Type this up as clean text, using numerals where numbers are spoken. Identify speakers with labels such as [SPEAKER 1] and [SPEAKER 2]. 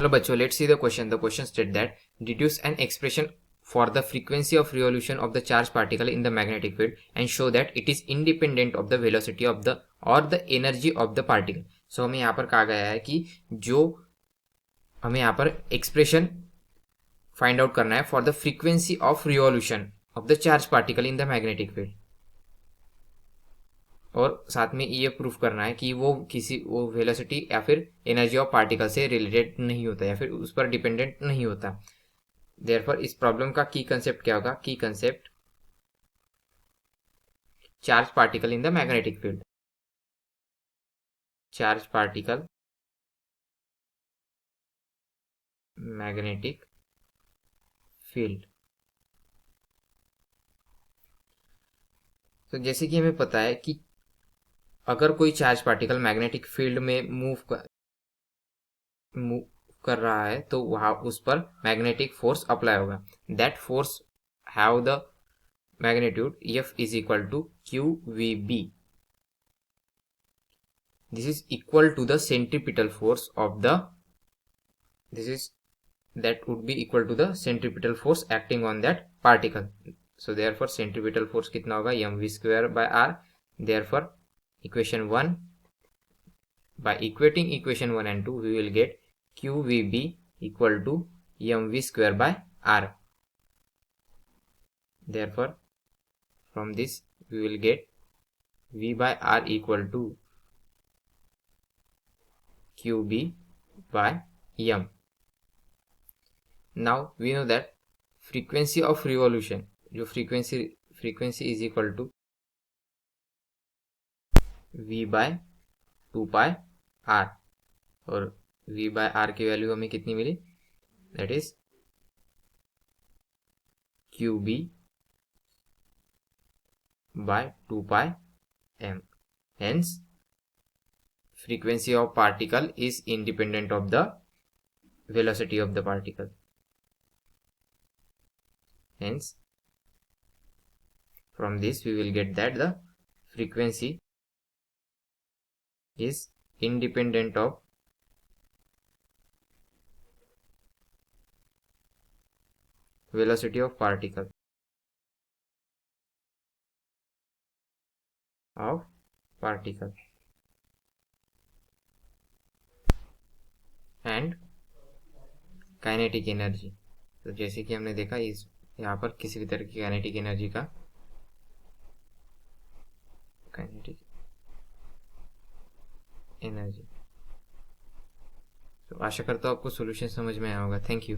[SPEAKER 1] चलो बच्चों, let's see the question. The question state that deduce an expression for the frequency of revolution of the charge particle in the magnetic field and show that it is independent of the velocity of the और the energy of the particle. So हमें यहाँ पर कहा गया है कि जो हमें यहाँ पर एक्सप्रेशन फाइंड आउट करना है for the frequency of revolution of the charge particle in the magnetic field, और साथ में ये प्रूफ करना है कि वो वेलोसिटी या फिर एनर्जी ऑफ पार्टिकल से रिलेटेड नहीं होता या फिर उस पर डिपेंडेंट नहीं होता. देयरफॉर इस प्रॉब्लम का की कंसेप्ट क्या होगा? Key concept charge particle in the magnetic field. Charge particle magnetic field. तो जैसे कि हमें पता है कि अगर कोई चार्ज पार्टिकल मैग्नेटिक फील्ड में मूव कर रहा है तो वहां उस पर मैग्नेटिक फोर्स अप्लाई होगा. That force have the magnitude F is equal to QVB. This is equal to the centripetal force of the that would be equal to the centripetal force acting on that particle. So therefore centripetal force कितना होगा? mv square by r. Therefore equation 1, by equating equation 1 and 2 we will get QVB equal to mv square by r. Therefore from this we will get v by r equal to QB by m. Now we know that frequency of revolution, जो frequency is equal to v by 2 pi r, और v by r की value हमें कितनी मिली? that is QB by 2 pi m. Hence frequency of particle is independent of the velocity of the particle. Hence from this we will get that the frequency is independent of velocity of particle and kinetic energy. तो जैसे कि हमने देखा इस यहाँ पर किसी भी तरह की काइनेटिक एनर्जी का तो आशा करता हूँ आपको सॉल्यूशन समझ में आया होगा. Thank you.